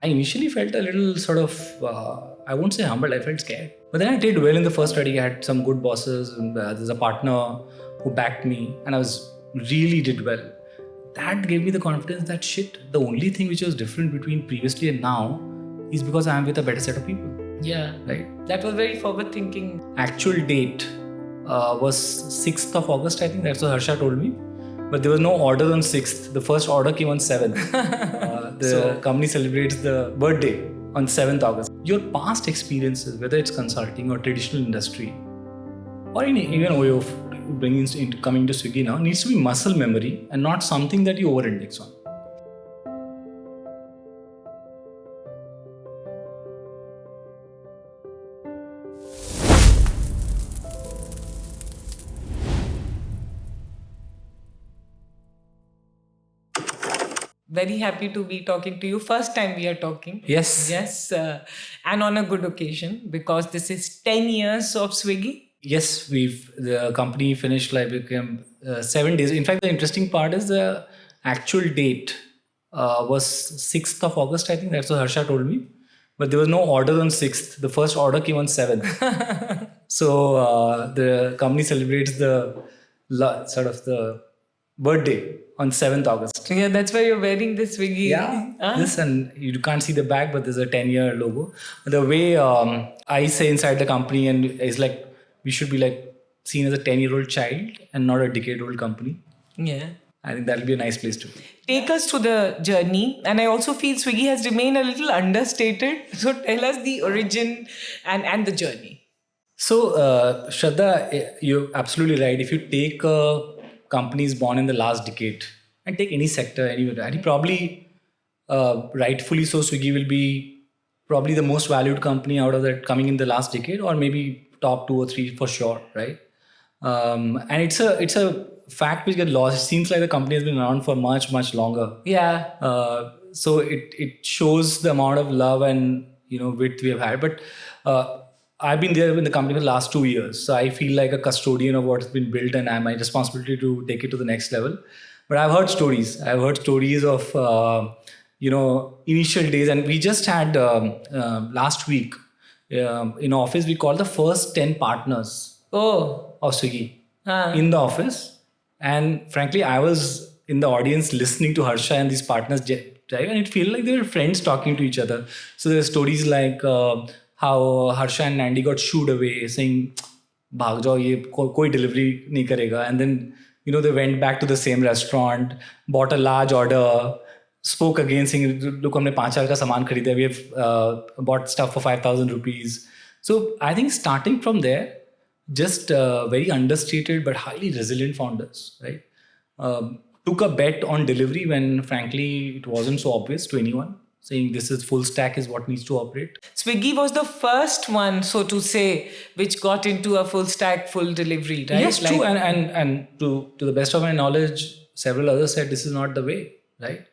I initially felt a little sort of, I won't say humbled, I felt scared. But then I did well in the first study. I had some good bosses, and there's a partner who backed me, and I was really did well. That gave me the confidence that shit, the only thing which was different between previously and now is because I am with a better set of people. Yeah. Right? That was very forward thinking. Actual date was 6th of August, I think. That's what Harsha told me. But there was no order on 6th. The first order came on 7th. The company celebrates the birthday on 7th August. Your past experiences, whether it's consulting or traditional industry, or even way of coming to Swiggy now, needs to be muscle memory and not something that you over-index on. Very happy to be talking to you. First time we are talking. Yes. Yes. And on a good occasion, because this is 10 years of Swiggy. Yes, the company finished became 7 days. In fact, the interesting part is the actual date was 6th of August, I think. That's what Harsha told me. But there was no order on 6th. The first order came on 7th. So the company celebrates the birthday on 7th August. Yeah, that's why you're wearing this Swiggy. Yeah, this, and you can't see the back, but there's a 10-year logo. The way I say inside the company, and it's like we should be seen as a 10-year-old child and not a decade-old company. Yeah. I think that'll be a nice place to be. Take us through the journey. And I also feel Swiggy has remained a little understated. So tell us the origin and the journey. So, Shraddha, you're absolutely right. If you take companies born in the last decade and take any sector, anywhere, and probably rightfully so, Swiggy will be probably the most valued company out of that coming in the last decade, or maybe top 2 or 3 for sure, right? And it's a fact which gets lost. It seems like the company has been around for much, much longer. Yeah. So it shows the amount of love and width we have had. But I've been there in the company for the last 2 years, so I feel like a custodian of what's been built, and I have my responsibility to take it to the next level. But I've heard stories. I've heard stories of initial days, and we just had last week in office we called the first 10 partners of Swiggy in the office, and frankly, I was in the audience listening to Harsha and these partners drive, and it felt like they were friends talking to each other. So there are stories like how Harsha and Nandi got shooed away, saying, "Bhag jao, ye koi delivery nahi karega." And then they went back to the same restaurant, bought a large order, spoke again, saying, "Look, हमने 5,000 का सामान खरीदा. We have bought stuff for 5,000 rupees." So I think starting from there, just very understated but highly resilient founders, right? Took a bet on delivery when, frankly, it wasn't so obvious to anyone, saying this is full stack is what needs to operate. Swiggy was the first one, so to say, which got into a full stack, full delivery, right? Yes, true. And to the best of my knowledge, several others said this is not the way, right?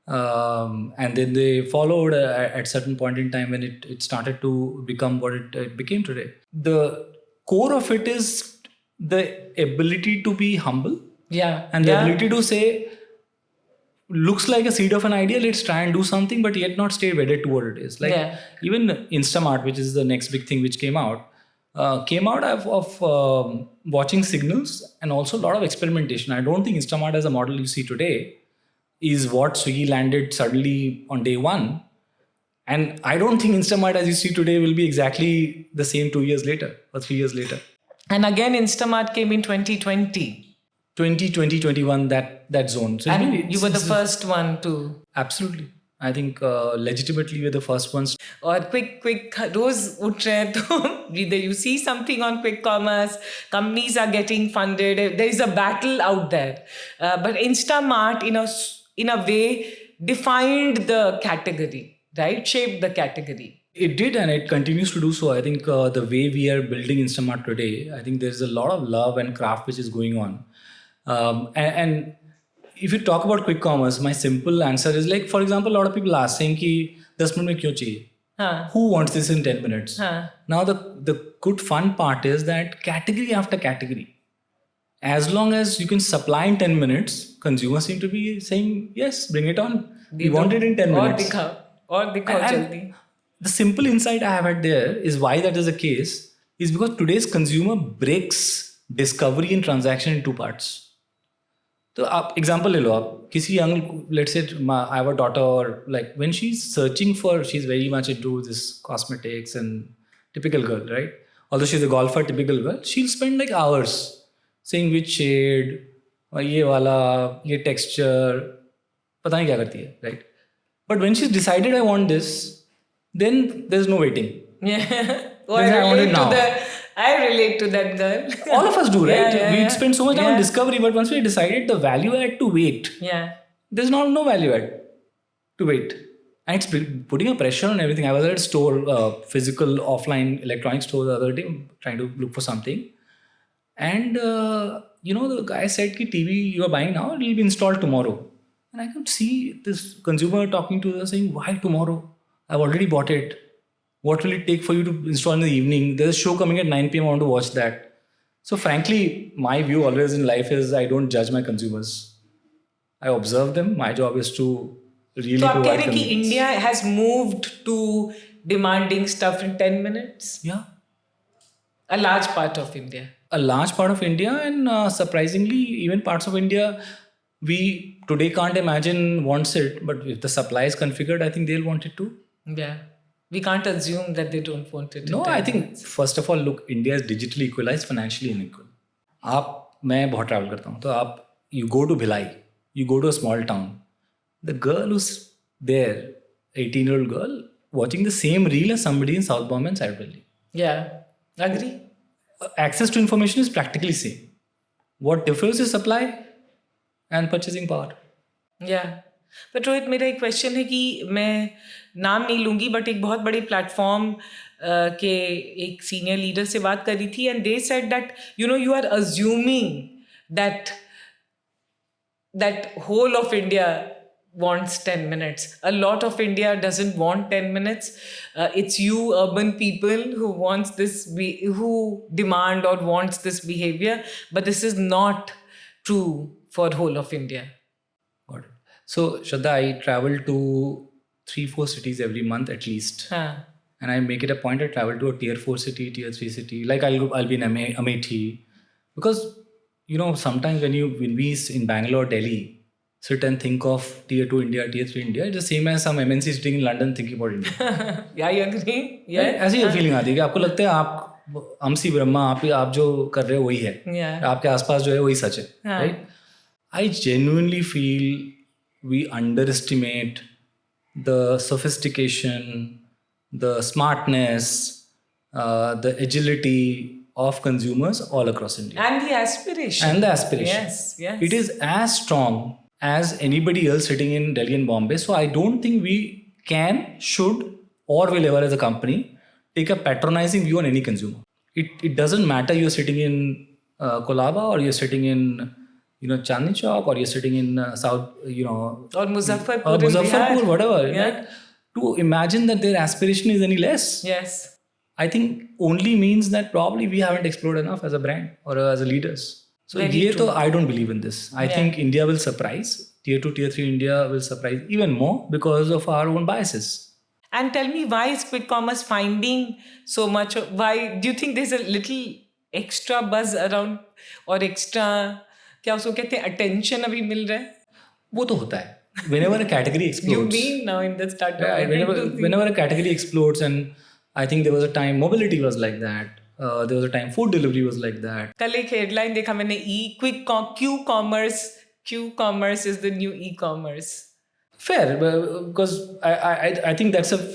And then they followed at certain point in time when it started to become what it became today. The core of it is the ability to be humble. Yeah. And the ability to say, looks like a seed of an idea, let's try and do something, but yet not stay wedded to what it is. Even Instamart, which is the next big thing which came out of watching signals and also a lot of experimentation. I don't think Instamart as a model you see today is what Swiggy landed suddenly on day one. And I don't think Instamart as you see today will be exactly the same 2 years later or 3 years later. And again, Instamart came in 2020. 2021, that zone. So and you were the first one to... Absolutely. I think legitimately we're the first ones. Or quick, roz uth rahe to either you see something on quick commerce, companies are getting funded, there is a battle out there. But Instamart in a way defined the category, right? Shaped the category. It did, and it continues to do so. I think the way we are building Instamart today, I think there's a lot of love and craft which is going on. And if you talk about quick commerce, my simple answer is for example, a lot of people are saying ki 10 minute mein kyun chahiye? Who wants this in 10 minutes? Now the good fun part is that category after category, as long as you can supply in 10 minutes, consumers seem to be saying, yes, bring it on. We want it in 10 minutes. और दिखाओ And जल्दी. the simple insight I have had there is why that is the case is because today's consumer breaks discovery and transaction in two parts. तो आप example ले लो, आप किसी young let's say I have a daughter और like when she is searching for she is very much into this cosmetics and typical girl right although she is a golfer typical girl she will spend like hours saying which shade और ये वाला ये texture पता नहीं क्या करती है right but when she is decided I want this then there's no waiting. Yeah. Oh, Then I want it now. I relate to that girl. All of us do, right? Yeah, We yeah. spend so much time Yeah. on discovery, but once we decided the value add to wait, Yeah. there's no value add to wait. And it's putting a pressure on everything. I was at a store, physical, offline electronic store the other day, trying to look for something. And, the guy said, ki TV you are buying now, it will be installed tomorrow. And I could see this consumer talking to us saying, why tomorrow? I've already bought it. What will it take for you to install in the evening? There's a show coming at 9 p.m. I want to watch that. So frankly, my view always in life is I don't judge my consumers. I observe them. My job is to really So आप कह provide रहे कि convenience. India has moved to demanding stuff in 10 minutes? Yeah. A large part of India. A large part of India and surprisingly, even parts of India we today can't imagine wants it. But if the supply is configured, I think they'll want it too. Yeah. We can't assume that they don't want it. in No, 10 I think minutes. first of all, look, India is digitally equalized, financially unequal. मैं बहुत travel करता हूँ, तो आप you go to Bhilai, you go to a small town. The girl who's there, 18-year-old girl, watching the same reel as somebody in South Bombay and South Delhi. Yeah. Agree? Access to information is practically same. What differs is supply and purchasing power. Yeah. But Rohit मेरा एक question है कि मैं नाम नहीं लूँगी but एक बहुत बड़े प्लेटफॉर्म के एक सीनियर लीडर से बात करी थी and they said that you are assuming that whole of India wants 10 minutes. A lot of India doesn't want 10 minutes. It's you urban people who wants this, who demand or wants this behavior. But this is not true for whole of India. Got it. So, Shraddha, I travel to 3-4 cities every month at least. And I make it a point to travel to a tier 4 city, tier 3 city. Like I'll be in Amethi. Because, sometimes when we in Bangalore, Delhi, sit and think of tier 2 India, tier 3 India, it's the same as some MNC sitting in London thinking about India. Yeah, I agree. Yeah. ऐसी feeling आती है कि आपको लगता है आप अमसी ब्रह्मा आप जो कर रहे हो वही है. Yeah. आपके आसपास जो है वही सच है. Right? I genuinely feel we underestimate the sophistication, the smartness, the agility of consumers all across India. And the aspiration. Yes. It is as strong as anybody else sitting in Delhi and Bombay. So I don't think we can, should, or will ever as a company take a patronizing view on any consumer. It doesn't matter you're sitting in Kolaba or you're sitting in Chandni Chowk or you're sitting in South, or Muzaffarpur, whatever. Yeah. Like, to imagine that their aspiration is any less. Yes. I think only means that probably we haven't explored enough as a brand or as a leaders. So I don't believe in this. I think India will surprise. Tier 2, Tier 3 India will surprise even more because of our own biases. And tell me, why is quick commerce finding so much? Why do you think there's a little extra buzz around or extra, क्या उसको कहते हैं, attention अभी मिल रहा है? वो तो होता है. Whenever a category explodes. You've been now in the startup. Whenever a category explodes, and I think there was a time mobility was like that. There was a time food delivery was like that. कल एक headline देखा मैंने, Q-commerce is the new e-commerce. Fair, because I think that's an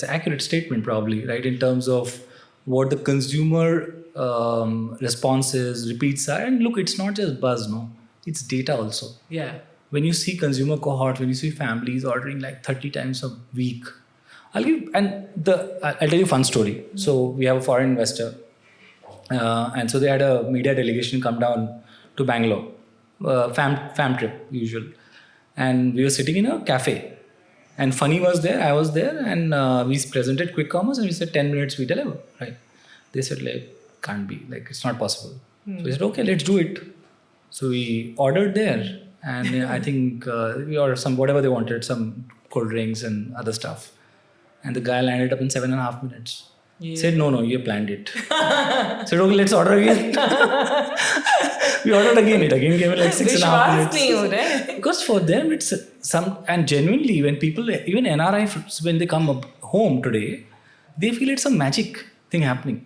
accurate statement probably, right? In terms of what the consumer responses, repeats are. And look, it's not just buzz, no. It's data also. Yeah. When you see consumer cohort, when you see families ordering like 30 times a week, I'll tell you a fun story. So we have a foreign investor, and so they had a media delegation come down to Bangalore, fam trip usual, and we were sitting in a cafe, and Funny was there, I was there, and we presented quick commerce, and we said 10 minutes we deliver, right? They said like can't be, like it's not possible. So we said okay, let's do it. So we ordered there, and I think we ordered some whatever they wanted, some cold drinks and other stuff. And the guy lined it up in 7.5 minutes. Yeah. Said, no, you planned it. Said, okay, let's order again. We ordered again. It again came in like 6.5 minutes. नहीं हो रहा है. Because for them, it's some, and genuinely, when people, even NRI, when they come home today, they feel it's a magic thing happening.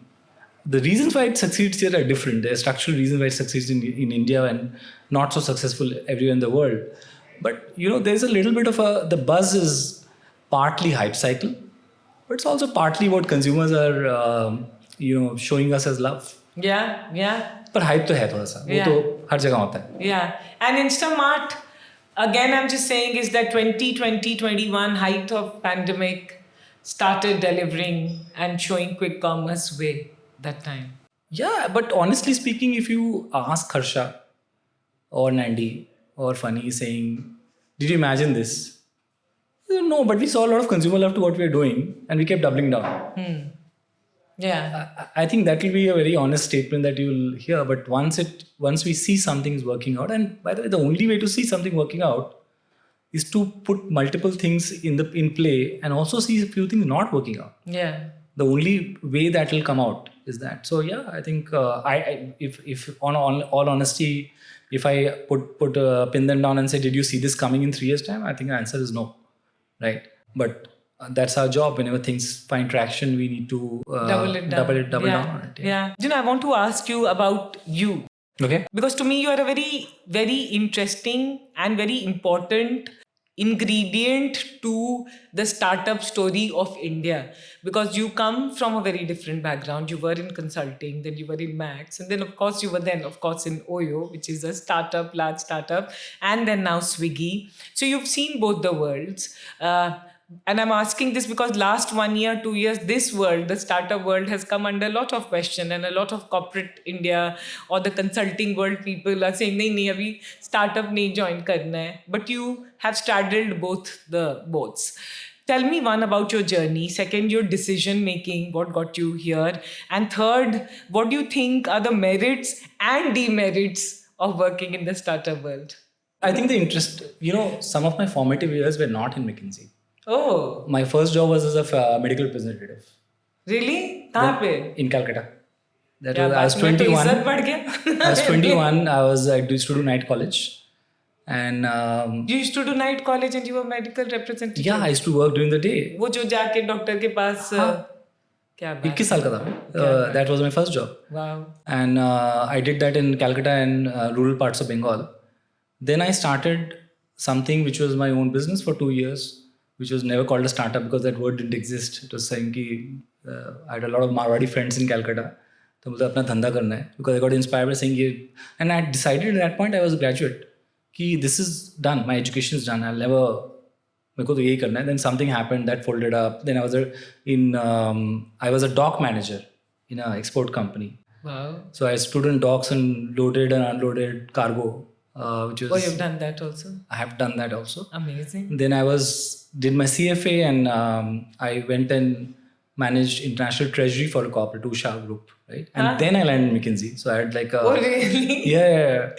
The reasons why it succeeds here are different. There are structural reasons why it succeeds in India and not so successful everywhere in the world. But, there's a little bit of the buzz is partly hype cycle, but it's also partly what consumers are, showing us as love. Yeah. पर hype तो है थोड़ा सा, वो तो हर जगह होता है. Yeah, and Instamart, again, I'm just saying, is that 2020-21 height of pandemic started delivering and showing quick commerce way that time. Yeah, but honestly speaking, if you ask Harsha or Nandi or Funny saying, did you imagine this? No, but we saw a lot of consumer love to what we are doing and we kept doubling down. Yeah. I think that will be a very honest statement that you'll hear. But once we see something is working out, and by the way, the only way to see something working out is to put multiple things in play and also see a few things not working out. Yeah. The only way that will come out is that. So yeah, I think if on all honesty, if I pin them down and say, did you see this coming in 3 years' time? I think the answer is no, right? But that's our job. Whenever things find traction, we need to double down on it. Yeah. I want to ask you about you. Okay. Because to me, you are a very, very interesting and very important ingredient to the startup story of India. Because you come from a very different background. You were in consulting, then you were in Max, and then of course you were in Oyo, which is a startup, large startup, and then now Swiggy. So you've seen both the worlds. And I'm asking this because last 1 year, 2 years, this world, the startup world has come under a lot of question, and a lot of corporate India or the consulting world people are saying, nahi, abhi startup nahi join karna hai. But you have straddled both the boats. Tell me, one, about your journey. Second, your decision making, what got you here. And third, what do you think are the merits and demerits of working in the startup world? I think the interest, some of my formative years were not in McKinsey. Oh. My first job was as a medical representative. Really? Kahan pe? In Calcutta. I was 21. I was 21. I used to do night college. And you used to do night college and you were medical representative? Yeah, I used to work during the day. वो जो जाके doctor के पास क्या बात? 21 साल का था. That was my first job. Wow. And I did that in Calcutta and rural parts of Bengal. Then I started something which was my own business for 2 years, which was never called a startup because that word didn't exist. It was saying कि I had a lot of Marwadi friends in Calcutta. तो मुझे अपना धंधा करना है because I got inspired by saying ये. And I decided at that point, I was a graduate, कि this is done. My education is done. I'll never, मेरे को तो यही करना है. Then something happened that folded up. Then I was a dock manager in an export company. Wow. So I stood in docks and loaded and unloaded cargo. Which was, you've done that also? I have done that also. Amazing. Then I did my CFA and I went and managed international treasury for a corporate Usha group, right? And then I landed in McKinsey. So I had like a... Oh, really? Yeah.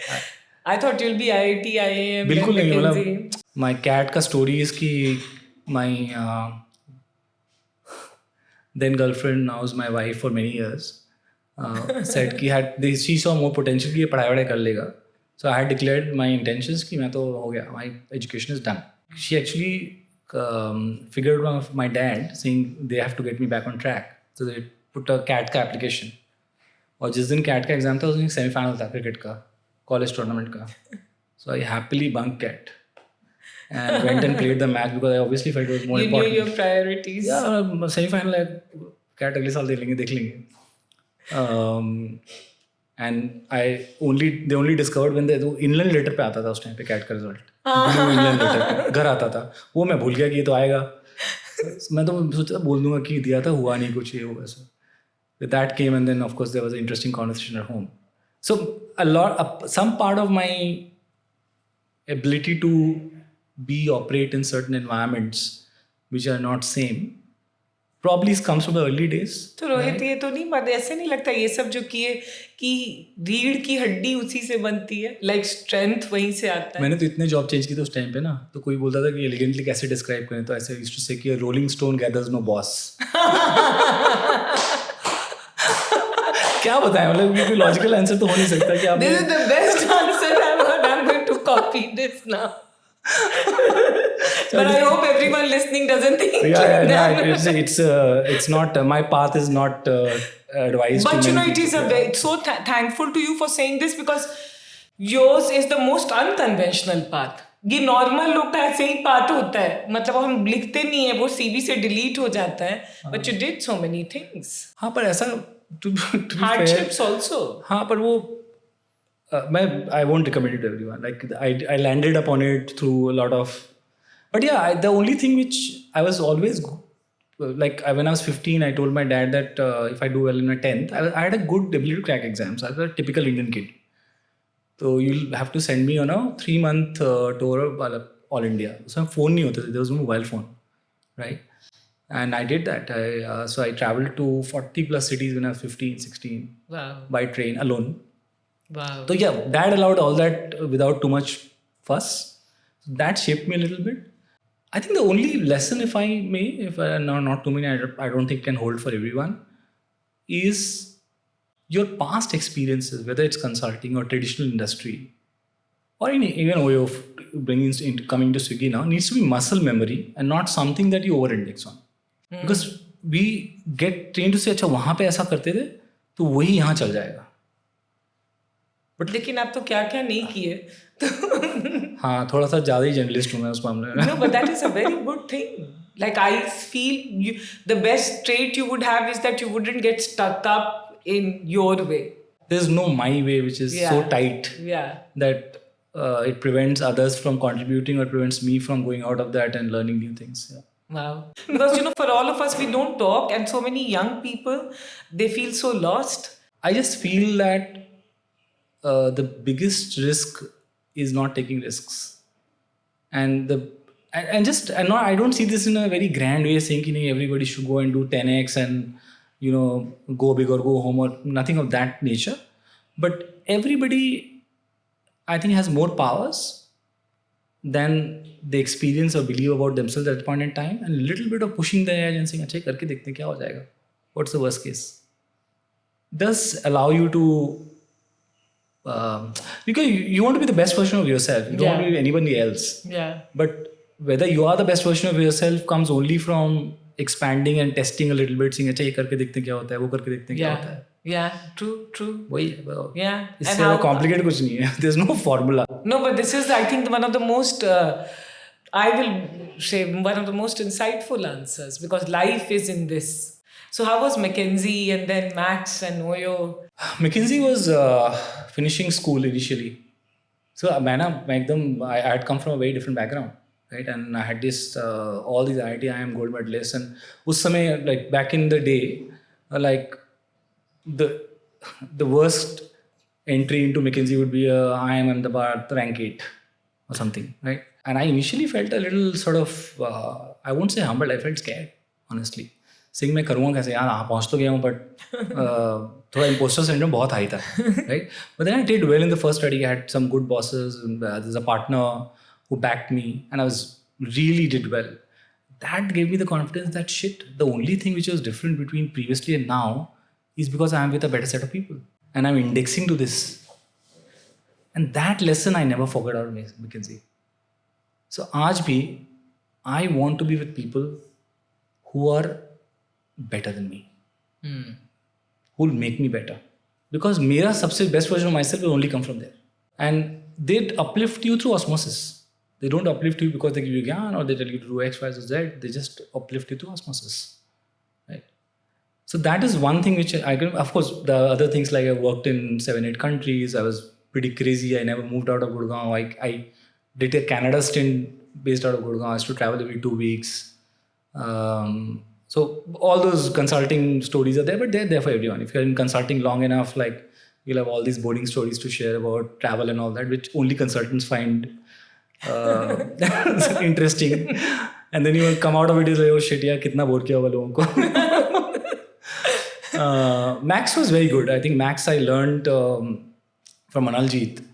I thought you'll be IIT, IIM, बिल्कुल नहीं, McKinsey. My cat का story is कि my then girlfriend, now is my wife for many years, said कि she saw more potential कि ये पढ़ाई वढ़ाई कर लेगा. So I had declared my intentions कि मैं तो हो गया, my education is done. She actually figured out of my dad saying they have to get me back on track. So they put a CAT का application. और जिस दिन CAT का exam था उस दिन semi-final था cricket का, college tournament का. So I happily bunked CAT and went and played the match because I obviously felt it was more important. You knew your priorities. Yeah, semi-final है, CAT अगले साल देख लेंगे. And they only discovered when the inland letter पे आता था उस time पे CAT का रिजल्ट, inland letter घर आता था, वो मैं भूल गया कि ये तो आएगा. मैं तो सोचा बोल दूंगा कि दिया था, हुआ नहीं कुछ, ये वो वैसा. That came, and then of course there was an interesting conversation at home. So some part of my ability to operate in certain environments which are not same probably comes from the early days. तो रोहित ये तो नहीं, but ऐसे नहीं लगता ये सब जो किए कि रीढ़ की हड्डी उसी से बनती है, लाइक स्ट्रेंथ वहीं से आता है. मैंने तो इतने जॉब चेंज की थी उस टाइम पे ना, तो कोई बोलता था कि एलिगेंटली कैसे डिस्क्राइब करें, तो ऐसे यूज्ड टू से कि rolling stone gathers no boss. क्या बताएं, मतलब ये कोई लॉजिकल आंसर तो हो नहीं सकता कि आप. This is the best answer I've heard. I'm going to copy this now. But I hope everyone listening doesn't think. Yeah. It's not my path is not advised. But to you know, many it is people. so thankful to you for saying this, because yours is the most unconventional path. ये normal लोग का ऐसे ही path होता है, मतलब हम लिखते नहीं है, वो सीवी से डिलीट हो जाता है. But you did so many things. हाँ, पर ऐसा to be Hardships fair, also. हाँ, पर वो I won't recommend it to everyone. Like I landed upon it through a lot of, but yeah, the only thing which I was always like when I was 15, I told my dad that if I do well in my 10th, I had a good ability to crack exams. I was a typical Indian kid. So you'll have to send me on a 3-month tour of all India. So phone nahi hote the, there was no mobile phone, right? And I did that. So I traveled to 40 plus cities when I was 15, 16. Wow. By train alone. Wow. So yeah, dad allowed all that without too much fuss. So that shaped me a little bit. I think the only lesson, if I may, not too many, I don't think can hold for everyone, is your past experiences, whether it's consulting or traditional industry, or even way of coming to Swiggy now, needs to be muscle memory and not something that you over-index on. Because we get trained to say, अच्छा वहाँ पे ऐसा करते थे, तो वही यहाँ चल जाएगा. But लेकिन आप तो क्या क्या नहीं किए. हाँ, थोड़ा सा ज़्यादा ही जर्नलिस्ट हूँ मैं उस मामले में. No, but that is a very good thing. Like I feel the best trait you would have is that you wouldn't get stuck up in your way. There's no my way, which is so tight that it prevents others from contributing or prevents me from going out of that and learning new things. Yeah. Wow. Because you know, for all of us, we don't talk, and so many young people, they feel so lost. I just feel that the biggest risk is not taking risks, and I don't see this in a very grand way, saying that everybody should go and do 10x and go big or go home, or nothing of that nature. But everybody, I think, has more powers than they experience or believe about themselves at that point in time, and a little bit of pushing the edge and saying, "अच्छा करके देखते हैं क्या हो जाएगा? What's the worst case?" does allow you to because you want to be the best version of yourself. You don't want to be anybody else. Yeah. But whether you are the best version of yourself comes only from expanding and testing a little bit, saying, "अच्छा ये करके देखते हैं क्या होता है, वो करके देखते हैं क्या होता है." Yeah, true. वही Yeah. इससे ज़्यादा complicated कुछ नहीं है. There's no formula. No, but this is, I think, one of the most, I will say, one of the most insightful answers, because life is in this. So how was McKinsey and then Max and Oyo? McKinsey was finishing school initially. So I had come from a very different background, right? And I had this all these IIT IIM gold medalists, and us samay, like back in the day, like the worst entry into McKinsey would be IIM Ahmedabad rank 8 or something, right? And I initially felt a little sort of I won't say humbled, I felt scared, honestly. Saying मैं करूँगा कैसे यार, पहुँच तो गया हूँ, but थोड़ा imposter syndrome बहुत high था, right? But then I did well in the first study. I had some good bosses. There's a partner who backed me, and I really did well. That gave me the confidence that shit, the only thing which was different between previously and now is because I am with a better set of people and I'm indexing to this. And that lesson I never forgot out of McKinsey. So aaj bhi, I want to be with people who are better than me, who will make me better, because mera sabse best version of myself will only come from there, and they uplift you through osmosis. They don't uplift you because they give you gyan or they tell you to do X, Y, Z. They just uplift you through osmosis, right? So that is one thing which I can. Of course, the other things, like I worked in 7-8 countries. I was pretty crazy. I never moved out of Gurgaon. I did a Canada stint based out of Gurgaon. I used to travel every 2 weeks. So all those consulting stories are there, but they're there for everyone. If you're in consulting long enough, like you'll have all these boring stories to share about travel and all that, which only consultants find interesting. And then you will come out of it is like, oh shit, yeah, कितना bore किया हुआ लोगों को. Max was very good. I think Max I learned from Analjeet.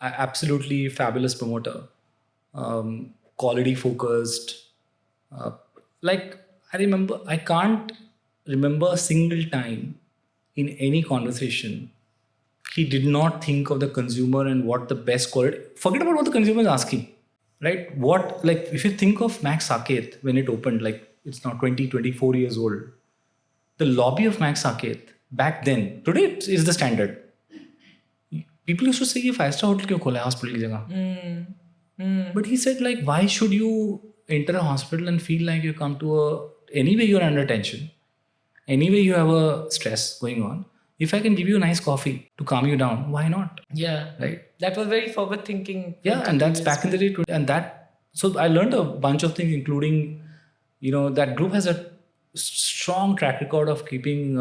Absolutely fabulous promoter. Quality focused. Like I can't remember a single time in any conversation he did not think of the consumer and what the best quality. Forget about what the consumer is asking, right? What, like, if you think of Max Saket when it opened, like it's now 24 years old. The lobby of Max Saket back then, today it is the standard. People used to say, "ये 5-star hotel क्यों खोला है hospital की जगह?" But he said, like, why should you enter a hospital and feel like you come to anyway you're under tension, anyway you have a stress going on. If I can give you a nice coffee to calm you down, why not? Yeah. Right. That was very forward thinking. Yeah, and that's back in the day. And that, so I learned a bunch of things, including, that group has a strong track record of keeping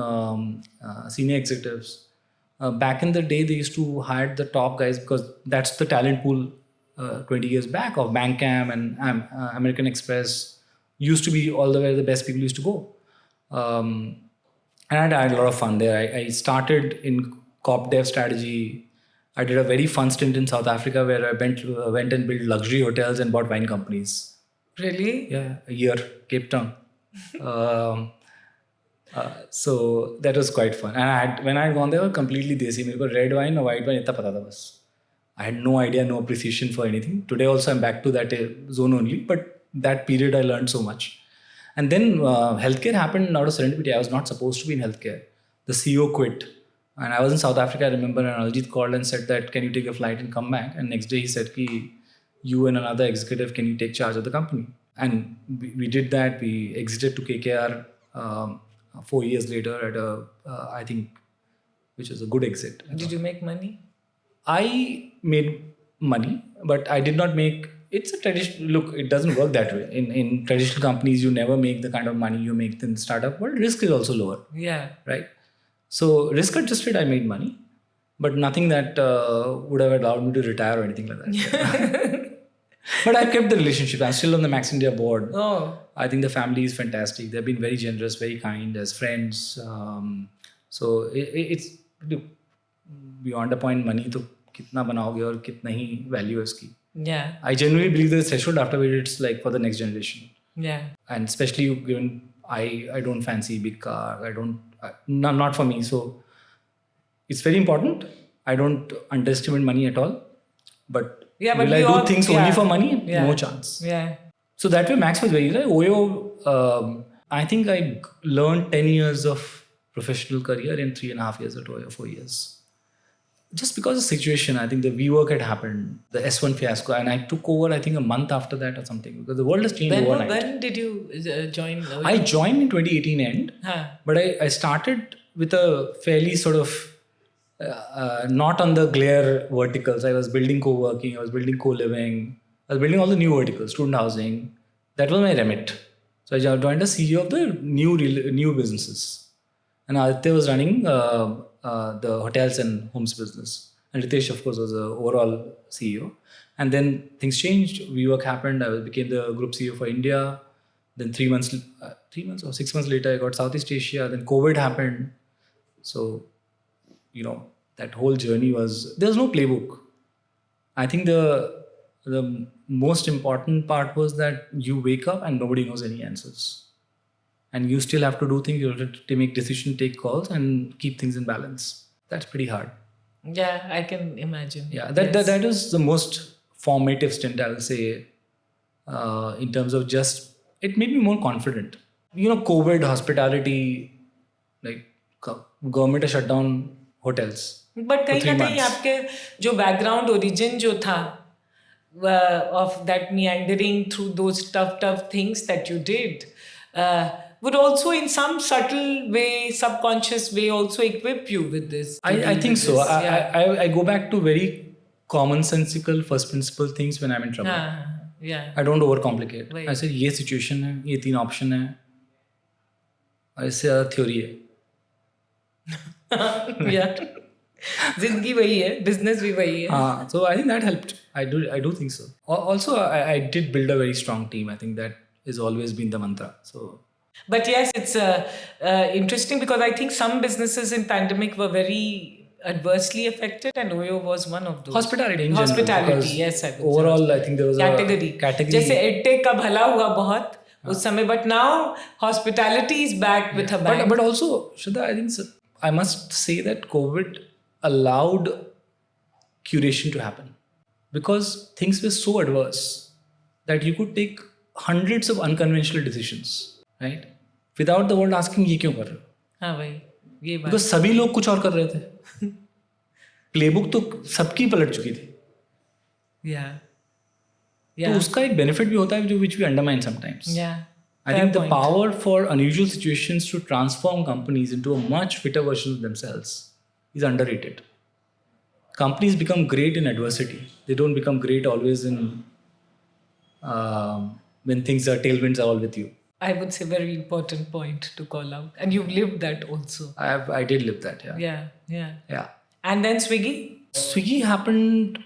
senior executives. Back in the day, they used to hire the top guys because that's the talent pool 20 years back of Bankcam and American Express used to be all the way the best people used to go. And I had a lot of fun there. I started in corp dev strategy. I did a very fun stint in South Africa where I went and built luxury hotels and bought wine companies. Really? Yeah, a year, Cape Town. So that was quite fun. And when I had gone there, I was completely desi. मेरे को red wine or white wine इतना पता था बस. I had no idea, no appreciation for anything. Today also I'm back to that zone only. But that period I learned so much. And then healthcare happened out of serendipity. I was not supposed to be in healthcare. The CEO quit. And I was in South Africa, I remember, and Aljit called and said that, can you take a flight and come back? And next day he said, you and another executive, can you take charge of the company? And we did that. We exited to KKR 4 years later at I think, which was a good exit. Did you make money? I made money, but I did not make... It's a traditional... Look, it doesn't work that way. In traditional companies, you never make the kind of money you make in startup world. Risk is also lower. Yeah. Right? So risk adjusted, I made money, but nothing that would have allowed me to retire or anything like that. But I kept the relationship. I'm still on the Max India board. Oh. I think the family is fantastic. They've been very generous, very kind as friends. So it's beyond a point. Money to kitna banaoge aur kitna hi value hai uski. Yeah. I genuinely believe the threshold after which it's like for the next generation. Yeah. And especially given I don't fancy big car. Not for me. So it's very important. I don't underestimate money at all. But will I do things only for money? Yeah. No chance. Yeah. So that way Max was very like Oyo. I think I learned 10 years of professional career in 3.5 years at Oyo, 4 years. Just because of the situation, I think the WeWork had happened, the S1 fiasco, and I took over, I think, a month after that or something, because the world has changed overnight. When did you join? I joined in 2018 end, but I started with a fairly sort of not on the glare verticals. I was building co-working, I was building co-living, I was building all the new verticals, student housing. That was my remit. So I joined as CEO of the new businesses. And Aditya was running the hotels and homes business. And Ritesh, of course, was the overall CEO. And then things changed. WeWork happened. I became the group CEO for India. Then 3 months or 6 months later, I got Southeast Asia. Then COVID happened. So, that whole journey there was no playbook. I think the most important part was that you wake up and nobody knows any answers. And you still have to do things, you have to make decisions, take calls, and keep things in balance. That's pretty hard. Yeah, I can imagine. Yeah, that is the most formative stint, I will say, in terms of just, it made me more confident. COVID, hospitality, like government has shut down hotels. But कहीं ना कहीं आपके जो background origin जो था of that meandering through those tough things that you did would also in some subtle way, subconscious way also equip you with this. I think so. I go back to very commonsensical first principle things when I'm in trouble. Yeah. I don't overcomplicate. Right. I say ये situation है, ये 3 option है, और इससे ज़्यादा theory है. Yeah. जिंदगी वही है, business भी वही है. So I think that helped. I do think so. Also, I did build a very strong team. I think that has always been the mantra. So But yes, it's interesting because I think some businesses in pandemic were very adversely affected, and Oyo was one of those. hospitality in general, Hospitality, because yes, I would say overall I think there was category. a category. जैसे edtech का भला हुआ बहुत उस समय, but now hospitality is back with a bang. But also, Shraddha, I think I must say that COVID allowed curation to happen because things were so adverse that you could take hundreds of unconventional decisions, right? Without the world asking ये क्यों कर रहे हो? हाँ भाई, ये बात. Because सभी लोग कुछ और कर रहे थे. प्लेबुक तो सबकी पलट चुकी थी. Yeah. तो उसका एक benefit भी होता है जो which we undermine sometimes. Yeah. I think the power for unusual situations to transform companies into a much fitter version of themselves is underrated. Companies become great in adversity. They don't become great always in when things are tailwinds are all with you. I would say very important point to call out, and you've lived that also. I did live that. Yeah. Yeah. And then Swiggy. Swiggy happened.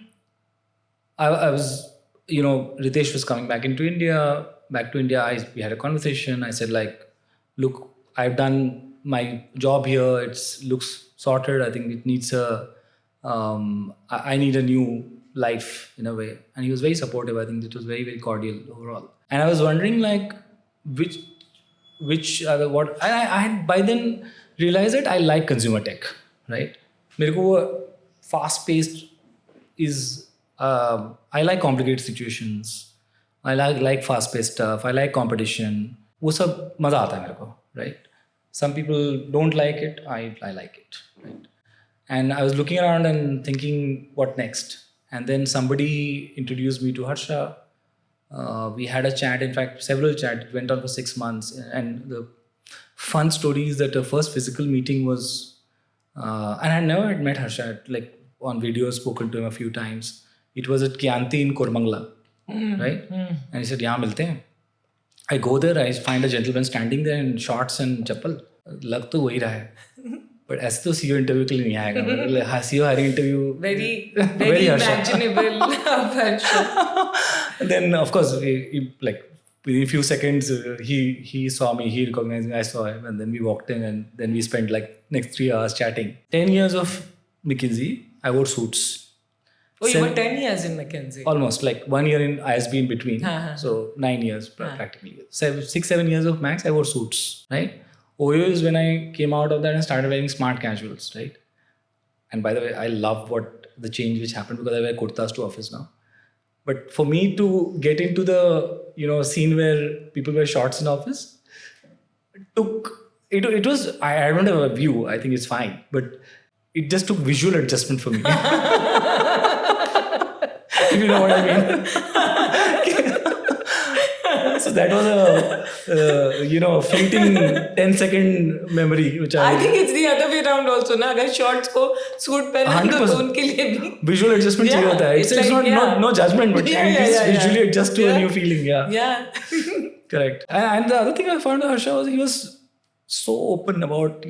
I was, Ritesh was coming back to India. We had a conversation. I said, like, look, I've done my job here. It looks sorted. I think it needs I need a new life in a way. And he was very supportive. I think it was very, very cordial overall. And I was wondering, like, what I had by then realized that I like consumer tech, right? मेरे को fast paced is I like complicated situations. I like fast paced stuff. I like competition. वो सब मजा आता है मेरे को, right? Some people don't like it. I like it, right? And I was looking around and thinking, what next? And then somebody introduced me to Harsha. We had a chat, in fact, several chats. It went on for 6 months. And the fun story is that the first physical meeting was, and I never had met Harsha, like on video, spoken to him a few times. It was at Kyanti in Kormangla, right? And he said, "Yahan milte hain." I go there, I find a gentleman standing there in shorts and chappal. Lag to wahi raha hai. But ऐसे तो CEO interview के लिए नहीं आएगा. CEO hiring interview. Very imaginable version. Then of course, like within a few seconds, he saw me, he recognized me, I saw him, and then we walked in, and then we spent like next 3 hours chatting. 10 years of McKinsey, I wore suits. Oh, you were 10 years in McKinsey. Almost, like 1 year in ISB in between. So 9 years practically. 6-7 years of max, I wore suits, right? Oyo is when I came out of that and started wearing smart casuals, right? And by the way, I love the change which happened because I wear kurtas to office now. But for me to get into the scene where people wear shorts in office, it was I don't have a view. I think it's fine, but it just took visual adjustment for me. If you know what I mean. So that was a fleeting 10-second memory which I think it's the other way around also ना. अगर shorts को suit पहना तो उनके लिए भी visual adjustment चाहिए होता है. It's not no judgment, but it is visually adjust to a new feeling. Yeah. Correct. And the other thing I found with Harsha was he was so open about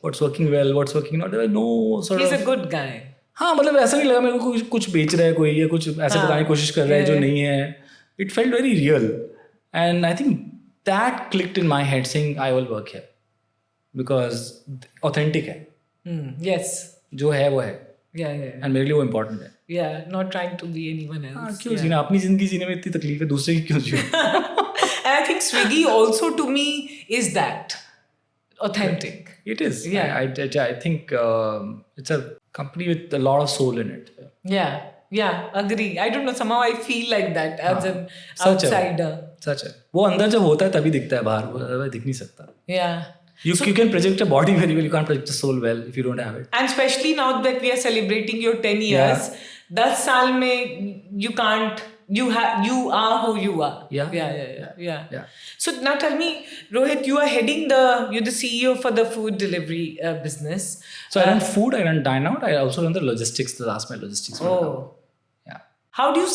what's working well, what's working not. There was no sort He's of. a good guy. हाँ, मतलब ऐसा नहीं लगा मेरे को कुछ बेच रहा है कोई या कुछ ऐसे बताने की कोशिश कर रहा है जो नहीं है. It felt very real, and I think that clicked in my head, saying I will work here because authentic है. Yes. जो है वो है. Yeah. And मेरे लिए वो important है. Yeah, not trying to be anyone else. क्यों जीना अपनी जिंदगी जीने में इतनी तकलीफ है दूसरे की क्यों जियो? And I think Swiggy also to me is that authentic. It is. Yeah. I think it's a company with a lot of soul in it. Yeah, agree. I don't know, somehow I feel like that as an outsider. सच है. वो अंदर जब होता है तभी दिखता है, बाहर वो दिख नहीं सकता. Yeah. You can project a body very well. You can't project a soul well if you don't have it. And especially now that we are celebrating your 10 years, 10 साल में you can't. You are who you are. Yeah. So now tell me, Rohit, you're the CEO for the food delivery business. So I run food, I run dine out, I also run the logistics, the last mile logistics. Oh. Yeah. How are you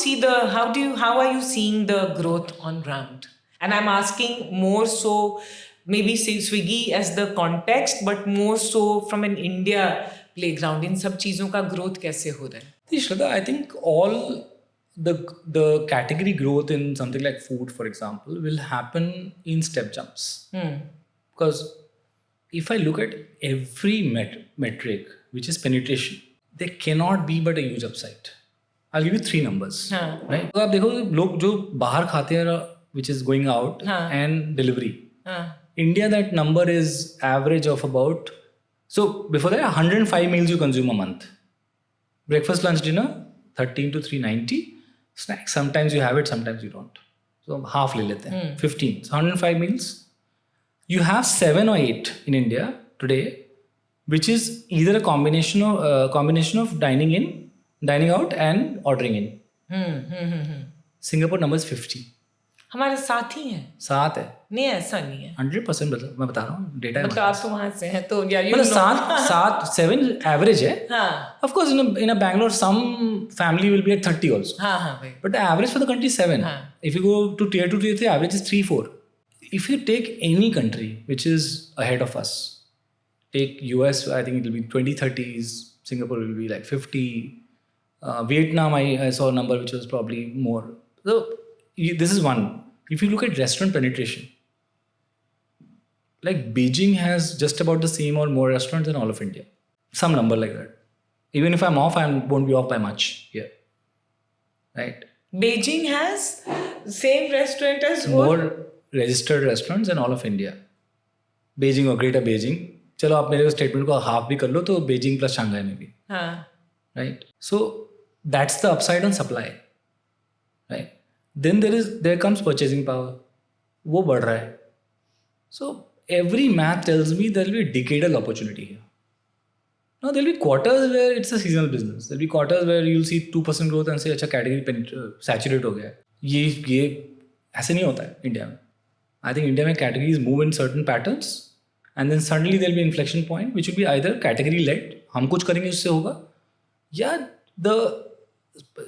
seeing the growth on ground? And I'm asking more so, maybe say Swiggy as the context, but more so from an India playground. इन सब चीजों का growth कैसे हो रहा है? Shraddha, I think all the category growth in something like food, for example, will happen in step jumps. Because if I look at every metric, which is penetration, there cannot be but a huge upside. I'll give you 3 numbers. Right? तो आप देखो लोग जो बाहर खाते हैं, which is going out and delivery. India, that number is average of about, so before that 105 meals you consume a month. Breakfast, lunch, dinner, 13 to 390. Snacks, sometimes you have it, sometimes you don't. So half le lete hain, 15. So 105 meals. You have 7 or 8 in India today, which is either a combination of dining in, dining out and ordering in. Singapore number is 50. हमारे साथ ही हैं. साथ है. नहीं, ऐसा नहीं है. 100% मैं बता रहा हूँ, डेटा है. मतलब आप तो वहाँ से हैं तो यार मतलब 7 एवरेज है. हाँ. Of course in a Bangalore some family will be at 30 also. हाँ भाई. But the average for the country is 7. हाँ. If you go to tier 2, tier 3, average is 3-4. If you take any country which is ahead of us, take US, I think it will be 20-30s. Singapore will be like 50. Vietnam, I saw a number which was probably more. So this is one. If you look at restaurant penetration, like Beijing has just about the same or more restaurants than all of India. Some number like that. Even if I'm off, I won't be off by much here. Right? Beijing has same restaurant as more registered restaurants than all of India. Beijing or Greater Beijing. चलो आप मेरे statement को half भी कर लो तो Beijing plus Shanghai में भी. Right? So that's the upside on supply. Right? Then there comes purchasing power. वो बढ़ रहा है. So every math tells me there will be a decadal opportunity here. Now there will be quarters where it's a seasonal business. There will be quarters where you'll see 2% growth and say अच्छा category saturate हो गया है. ये ऐसे नहीं होता है India में. I think India में categories move in certain patterns and then suddenly there will be an inflection point which will be either category led, हम कुछ करेंगे उससे होगा, या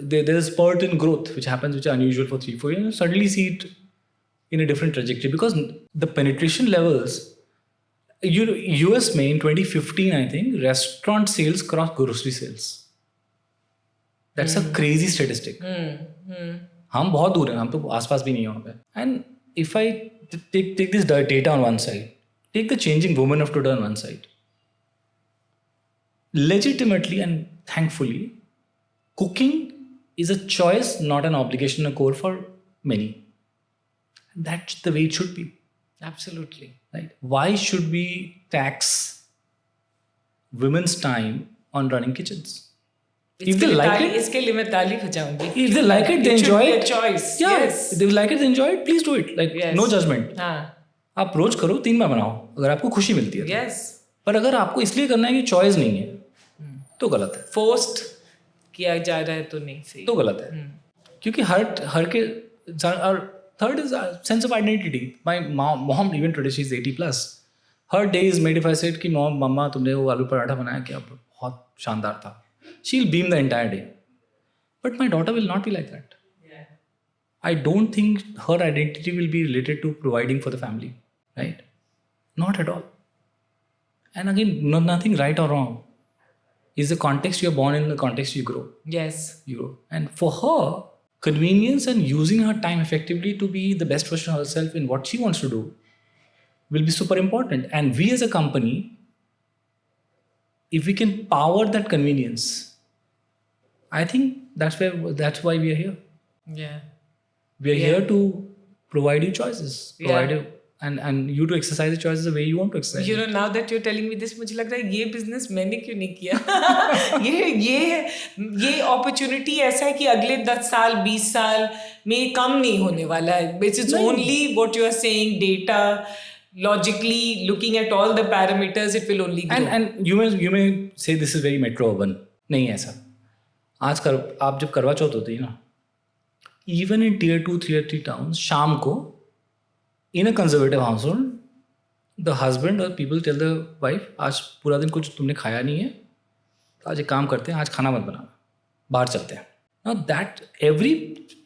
there's a spurt in growth which happens which is unusual for 3-4 years. Suddenly see it in a different trajectory because the penetration levels, US में in 2015 I think restaurant sales crossed grocery sales. That's a crazy statistic. हम बहुत दूर हैं, हम तो आसपास भी नहीं हैं वहाँ पे. And if I take this data on one side, take the changing woman of today on one side, legitimately and thankfully, cooking is a choice, not an obligation, a core for many. That's the way it should be. Absolutely. Right? Why should we tax women's time on running kitchens? If they like it, इसके लिए मैं ताली बजाऊंगी. If they like it, they enjoy it. It should be a choice. Yeah, yes. If they like it, they enjoy it. Please do it. Like yes. No judgment. हाँ. आप रोज करो, 3 बार बनाओ अगर आपको खुशी मिलती है. Yes. पर अगर आपको इसलिए करना है कि चॉइस नहीं है तो गलत है. Forced किया जा रहा है तो नहीं सही. तो गलत है. क्योंकि हर के third is a sense of identity. My mom even today she's 80+. Her day is made if I said कि मम्मा तुमने वो आलू पराठा बनाया क्या बहुत शानदार था. She'll beam the entire day. But my daughter will not be like that. Yeah. I don't think her identity will be related to providing for the family. Right? Not at all. And again, nothing right or wrong. Is the context you're born in, the context you grow. Yes. You grow. And for her, convenience and using her time effectively to be the best version of herself in what she wants to do will be super important. And we as a company, if we can power that convenience, I think that's why we are here. Yeah. We are here to provide you choices. Provide you and you to exercise the choices the way you want to exercise. You know, now that you're telling me this, मुझे लग रहा है ये business मैंने क्यों नहीं किया. ये opportunity ऐसा है कि अगले 10 साल 20 साल में कम नहीं होने वाला है. It's only what you are saying, data, logically looking at all the parameters, it will only grow. And you may say this is very metro urban. नहीं ऐसा. आप जब करवा चौथ होती है ना, even in tier 2, tier 3 towns, शाम को in a conservative household, the husband or people tell the wife, आज पूरा दिन कुछ तुमने खाया नहीं है, तो आज एक काम करते हैं, आज खाना मत बनाना, बाहर चलते हैं. Now that every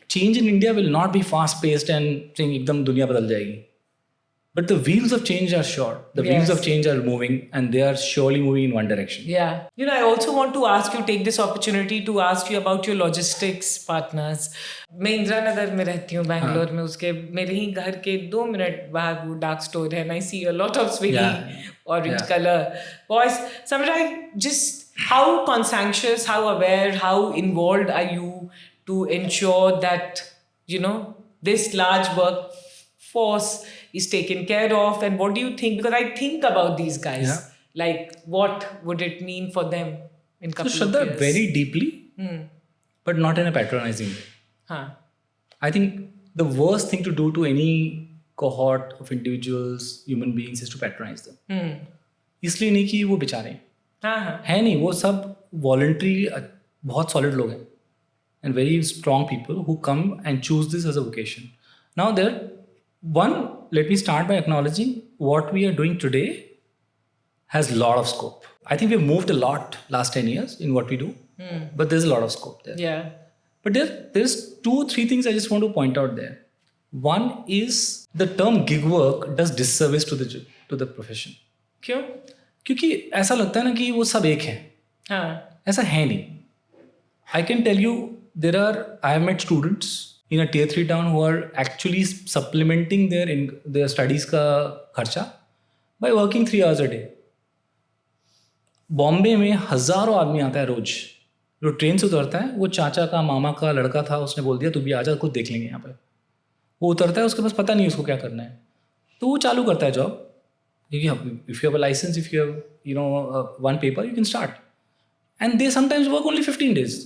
change in India will not be fast paced and saying एकदम दुनिया बदल जाएगी. But the wheels of change are sure. The wheels of change are moving, and they are surely moving in one direction. Yeah. I also want to ask you, take this opportunity to ask you about your logistics partners. मैं इंदिरा नगर में रहती हूँ बैंगलोर में, उसके मेरे ही घर के 2 minute बाहर वो डार्क स्टोर है, and I see a lot of Swiggy orange color. Boys, Samray, just how conscientious, how aware, how involved are you to ensure that, this large workforce is taken care of, and what do you think? Because I think about these guys, like what would it mean for them in couple of years? Very deeply, but not in a patronizing way. I think the worst thing to do to any cohort of individuals, human beings, is to patronize them. इसलिए नहीं कि वो बेचारे हैं नहीं, वो सब voluntary बहुत solid लोग हैं, and very strong people who come and choose this as a vocation. Now let me start by acknowledging what we are doing today has a lot of scope. I think we've moved a lot last 10 years in what we do, but there's a lot of scope there. Yeah. But there's 2-3 things I just want to point out there. One is the term gig work does disservice to the profession. क्यों? क्योंकि ऐसा लगता है ना कि वो सब एक हैं. ऐसा है नहीं. I can tell you I have met students in a tier 3 town who are actually supplementing their studies का खर्चा by working 3 hours a day. Bombay में हजारों आदमी आता है रोज, जो ट्रेन से उतरता है, वो चाचा का मामा का लड़का था, उसने बोल दिया तू भी आजा, कुछ देख लेंगे यहाँ पे. वो उतरता है, उसके पास पता नहीं उसको क्या करना है, तो वो चालू करता है job. If you have a license, if you have one paper, you can start. And they sometimes work only 15 days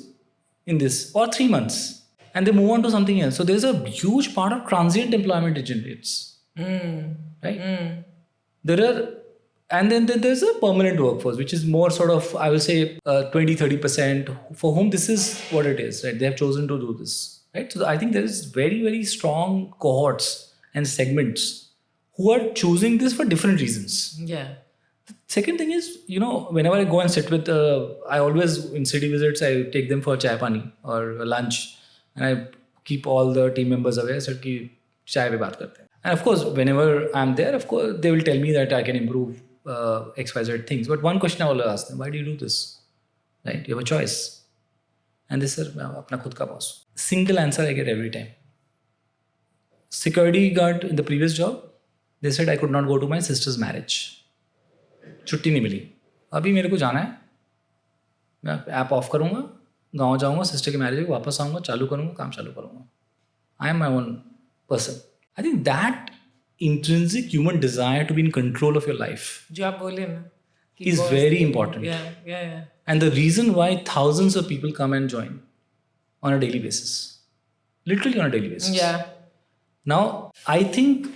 in this or 3 months, and they move on to something else. So there's a huge part of transient employment it generates, right? And then there's a permanent workforce, which is more sort of, I will say, 20-30% for whom this is what it is, right? They have chosen to do this, right? So I think there is very, very strong cohorts and segments who are choosing this for different reasons. Yeah. The second thing is, whenever I go and sit with, I always, in city visits, I take them for chai pani or lunch, and I keep all the team members aware, so कि chai पे बात करते हैं. And of course, whenever I'm there, of course, they will tell me that I can improve XYZ things. But one question I always ask them, why do you do this? Right? You have a choice. And they said, मैं अपना खुद का boss. Single answer I get every time. Security guard in the previous job, they said I could not go to my sister's marriage. छुट्टी नहीं मिली. अभी मेरे को जाना है, मैं ऐप ऑफ करूँगा, गाँव जाऊँगा, सिस्टर की मैरिज वापस आऊँगा, चालू करूँगा, काम चालू करूँगा. I am my own person. I think that intrinsic human desire to be in control of your life जो आप बोले ना, is very important. Yeah. And the reason why thousands of people come and join on a daily basis. Literally on a daily basis. Yeah. Now, I think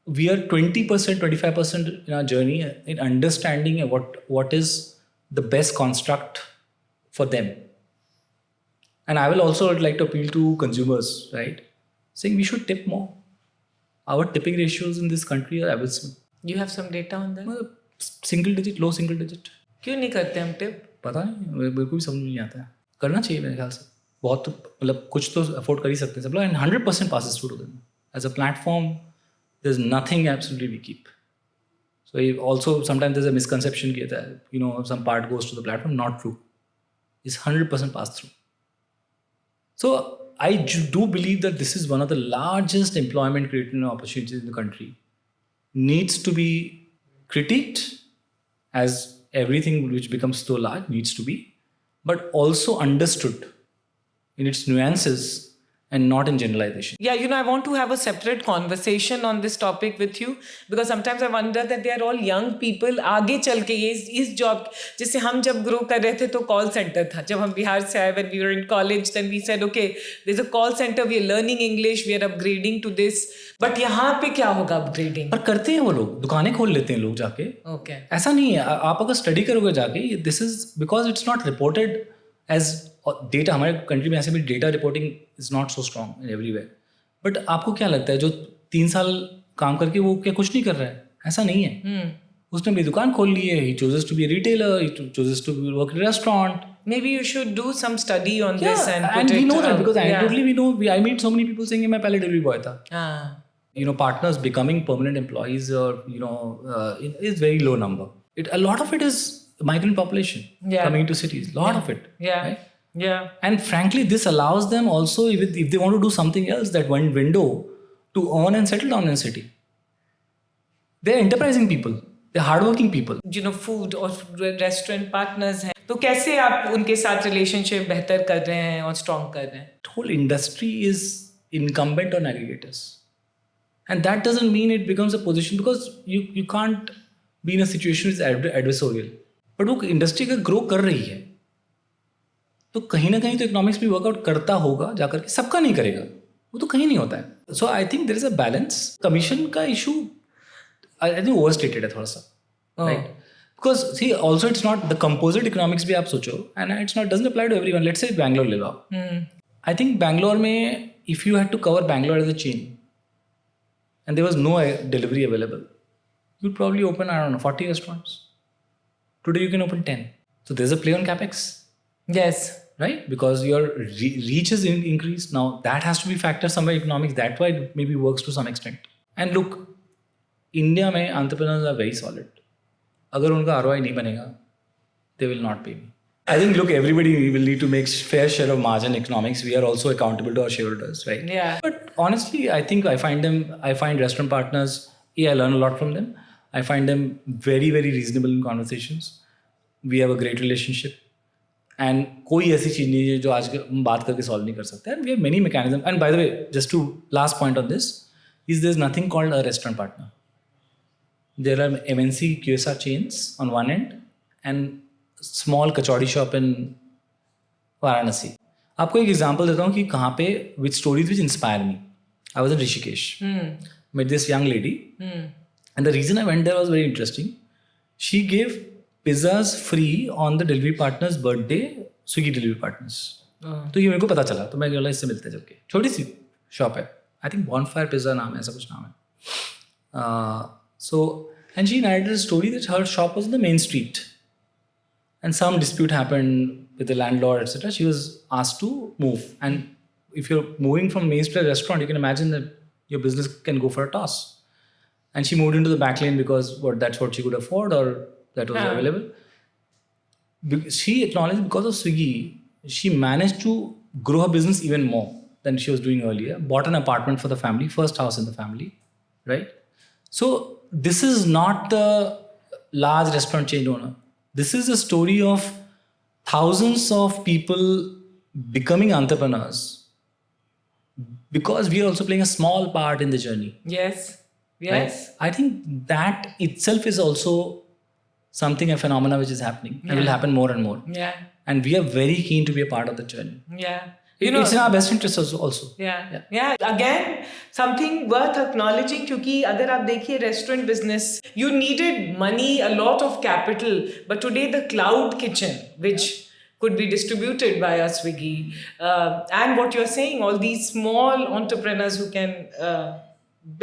we are 20%, 25% in our journey in understanding what is the best construct for them. And I will also like to appeal to consumers, right? Saying we should tip more. Our tipping ratios in this country are abysmal. You have some data on that? Single digit, low single digit. क्यों नहीं करते हम tip? पता नहीं, मेरे को भी समझ नहीं आता है. करना चाहिए मेरे ख्याल से. बहुत मतलब कुछ तो अफोर्ड कर ही सकते हैं सब लोग. And 100% passes through to them. As a platform, there's nothing absolutely we keep. So also sometimes there's a misconception that some part goes to the platform. Not true. It's 100% pass through. So I do believe that this is one of the largest employment creating opportunities in the country. Needs to be critiqued, as everything which becomes so large needs to be, but also understood in its nuances and not in generalization. Yeah, I want to have a separate conversation on this topic with you, because sometimes I wonder that they are all young people. आगे चल के इस job, जैसे हम जब grow कर रहे थे तो call center था. जब हम बिहार से आए, when we were in college, then we said, okay, there's a call center, we are learning English, we are upgrading to this. But यहाँ पे क्या होगा upgrading? पर करते हैं वो लोग, दुकानें खोल लेते हैं लोग जाके. Okay. ऐसा नहीं है. आप अगर study करोगे जाके, this is because it's not reported as data. हमारे कंट्री में ऐसे भी data reporting is not so strong in everywhere. But आपको क्या लगता है जो 3 साल काम करके वो क्या कुछ नहीं कर रहा है? ऐसा नहीं है. उसने अपनी दुकान खोल ली है. He chooses to be a retailer, he chooses to work in restaurant. Maybe you should do some study on this and we know that because anecdotally we know. I meet so many people saying मैं पहले delivery boy था. partners becoming permanent employees or, is very low number. A lot of it is migrant population coming into cities. A lot of it. Yeah. Right? Yeah. And frankly, this allows them also, if they want to do something else, that one window to earn and settle down in a city. They're enterprising people. They're hardworking people. Food और restaurant partners हैं, तो कैसे आप उनके साथ relationship बेहतर कर रहे हैं और स्ट्रॉन्ग कर रहे हैं? The whole industry is incumbent on aggregators. And that doesn't mean it becomes a position, because you can't be in a situation which is adversarial. But वो इंडस्ट्री का ग्रो कर रही है, तो कहीं ना कहीं तो इकोनॉमिक्स भी वर्कआउट करता होगा जाकर के. सबका नहीं करेगा, वो तो कहीं नहीं होता है. So I think there is a balance. Commission का इशू आई थिंक ओवरस्टेटेड है थोड़ा सा, right? Because see also it's not the composite economics भी आप सोचो, and it's not doesn't apply to everyone. Let's say Bangalore ले लो आप. आई थिंक बैंगलोर में if you had to cover Bangalore as a chain and there was no delivery available, you'd probably open, I don't know, 40 restaurants. Today you can open 10. So there's a play on capex. Yes. Right? Because your reach is increased. Now that has to be factored somewhere in economics. That's why it maybe works to some extent. And look, India mein entrepreneurs are very solid. Agar unka ROI nahi banega, they will not pay me. I think, look, everybody will need to make fair share of margin economics. We are also accountable to our shareholders, right? Yeah. But honestly, I think I find Restaurant Partners, I learn a lot from them. I find them very, very reasonable in conversations. We have a great relationship. And कोई ऐसी चीज़ नहीं है जो आज हम बात करके solve नहीं कर सकते. And we have many mechanisms. And by the way, just to last point on this, there's nothing called a restaurant partner. There are MNC QSR chains on one end and small kachori shop in Varanasi. आपको एक example देता हूँ कि कहाँ पे with stories which inspire me. I was in Rishikesh, met this young lady, and the reason I went there was very interesting. She gave pizzas free on the delivery partner's birthday, Swiggy delivery partners. तो ये मेरे को पता चला, तो मैं बोला इससे मिलते हैं. जबकि छोटी सी शॉप है, आई थिंक बॉनफायर पिज्जा नाम है, ऐसा कुछ नाम है. So and she narrated a story that her shop was in the main street. And some dispute happened with the landlord, etc. She was asked to move. And if you're moving from main street to a restaurant, you can imagine that your business can go for a toss. And she moved into the back lane because that's what she could afford, or that was available. She acknowledged because of Swiggy, she managed to grow her business even more than she was doing earlier. Bought an apartment for the family, first house in the family, right? So this is not the large restaurant chain owner. This is a story of thousands of people becoming entrepreneurs because we are also playing a small part in the journey. Yes. Yes. Right? I think that itself is also something, a phenomena which is happening and will happen more and more. Yeah. And we are very keen to be a part of the journey. Yeah. It's in our best interest also. Yeah. Again, something worth acknowledging, क्योंकि अगर आप देखिए restaurant business, you needed money, a lot of capital, but today the cloud kitchen, which could be distributed via Swiggy, and what you're saying, all these small entrepreneurs who can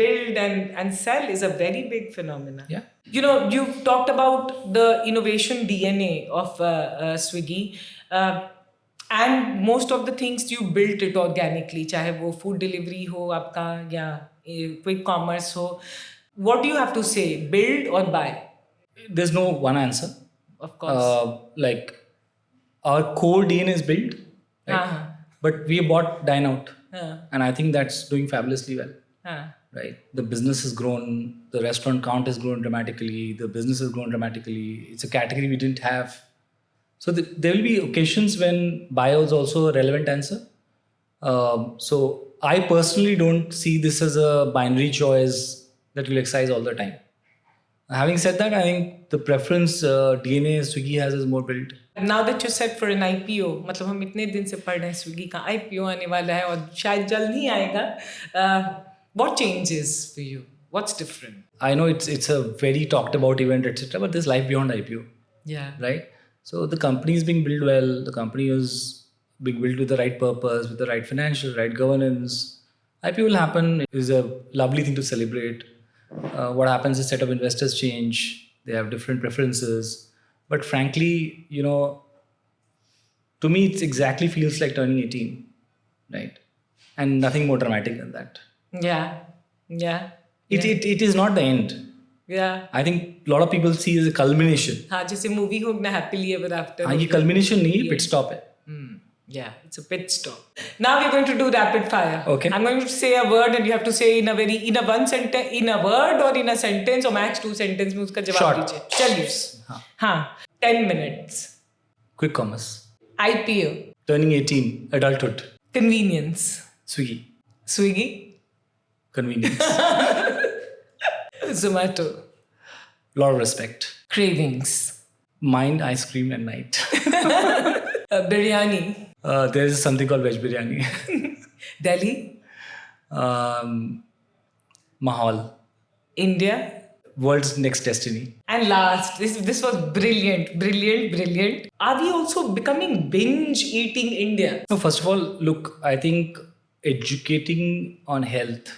build and sell is a very big phenomenon. Yeah. You've talked about the innovation DNA of Swiggy. And most of the things you built it organically, चाहे वो food delivery हो आपका या quick commerce हो. What do you have to say, build or buy? There's no one answer. Of course. Like our core DNA is built, right? But we bought Dine Out, and I think that's doing fabulously well. Right? The business has grown, the restaurant count has grown dramatically, the business has grown dramatically. It's a category we didn't have. So there will be occasions when buy is also a relevant answer. So I personally don't see this as a binary choice that will exercise all the time. Having said that, I think the preference DNA Swiggy has is more built. Now that you're set for an IPO, मतलब हम इतने दिन से पढ़ रहे हैं Swiggy का IPO आने वाला है और शायद जल्द ही आएगा. What changes for you? What's different? I know it's a very talked about event, etc. But there's life beyond IPO. Yeah. Right. So the company is being built well. The company is being built with the right purpose, with the right financial, right governance. IPO will happen. It is a lovely thing to celebrate. What happens is set of investors change. They have different preferences. But frankly, to me, it exactly feels like turning 18, right? And nothing more dramatic than that. Yeah. Yeah. It is not the end. Yeah. I think a lot of people see it as a culmination. हाँ जैसे movie हो ना happily ever after हाँ, ये culmination नहीं है, pit stop है. Yeah, it's a pit stop. Now we're going to do rapid fire. Okay. I'm going to say a word and you have to say in a one sentence, in a word or in a sentence or max 2 sentences में उसका जवाब Short. दीजिए. चलिए. हाँ. 10 minutes. Quick commerce. IPO. Turning 18. Adulthood. Convenience. Swiggy. Swiggy. Convenience. Zomato. Lot of respect. Cravings. Mind ice cream at night. Biryani. There is something called veg biryani. Delhi. Mahal. India. World's next destiny. And last, this was brilliant. Are we also becoming binge eating India? No, first of all, look, I think educating on health,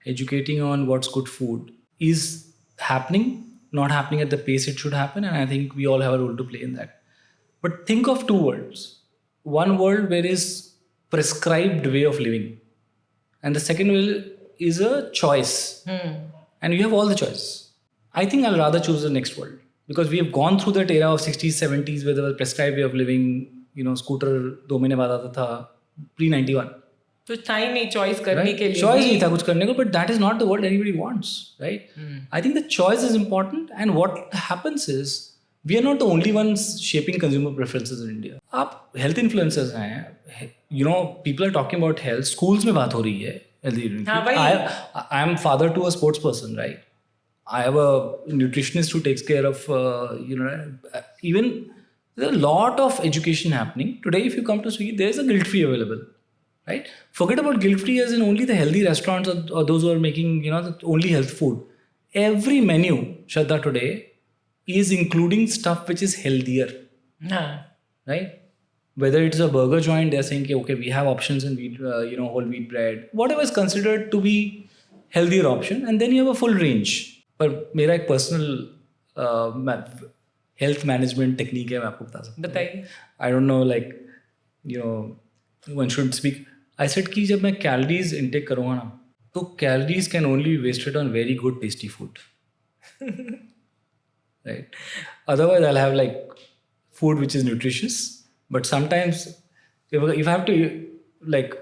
educating on what's good food is happening, not happening at the pace it should happen. And I think we all have a role to play in that. But think of two worlds. One world where is prescribed way of living. And the second world is a choice. And you have all the choices. I think I'll rather choose the next world. Because we have gone through that era of 60s, 70s where there was prescribed way of living, scooter 2 महीने बाद आता था, pre-91. तो time नहीं choice करने के लिए. Choice नहीं था कुछ करने को, but that is not the world anybody wants, right? I think the choice is important, and what happens is we are not the only ones shaping consumer preferences in India. आप health influencers हैं, people are talking about health. Schools में बात हो रही है healthy eating. हाँ भाई. I am father to a sports person, right? I have a nutritionist who takes care of, even there's a lot of education happening. Today, if you come to Swiggy, there's a guilt-free available, right? Forget about guilt-free as in only the healthy restaurants or those who are making, the only health food. Every menu, Shraddha, today is including stuff which is healthier, right? Whether it's a burger joint, they're saying, okay, we have options in wheat, whole wheat bread, whatever is considered to be healthier option, and then you have a full range. पर मेरा एक personal health management technique है, मैं आपको बता सकता हूँ. बताइए. I don't know, one should speak. I said कि जब मैं कैलोरीज इनटेक करूँगा ना, तो calories can only be wasted on very good tasty food, right? Otherwise I have like food which is nutritious, but sometimes if I have to like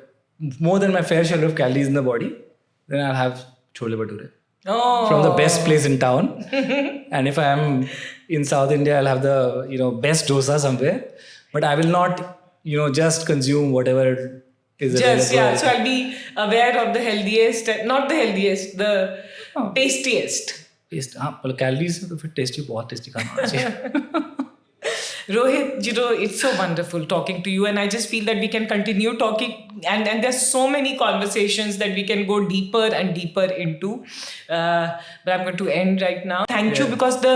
more than my fair share of calories in the body, then I'll have chole bhature. From the best place in town. And if I am in South India, I'll have the best dosa somewhere. But I will not just consume whatever is available. So I'll be aware of the healthiest, not the healthiest, the tastiest. Well, calories तो फिर tasty, बहुत tasty खाना होना चाहिए. Rohit, it's so wonderful talking to you, and I just feel that we can continue talking, and there's so many conversations that we can go deeper and deeper into. But I'm going to end right now. Thank you, because the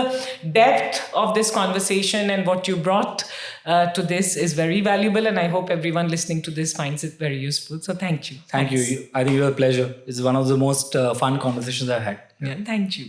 depth of this conversation and what you brought to this is very valuable, and I hope everyone listening to this finds it very useful. So thank you. Thank you. I think it was a pleasure. It's one of the most fun conversations I've had. Yeah, thank you.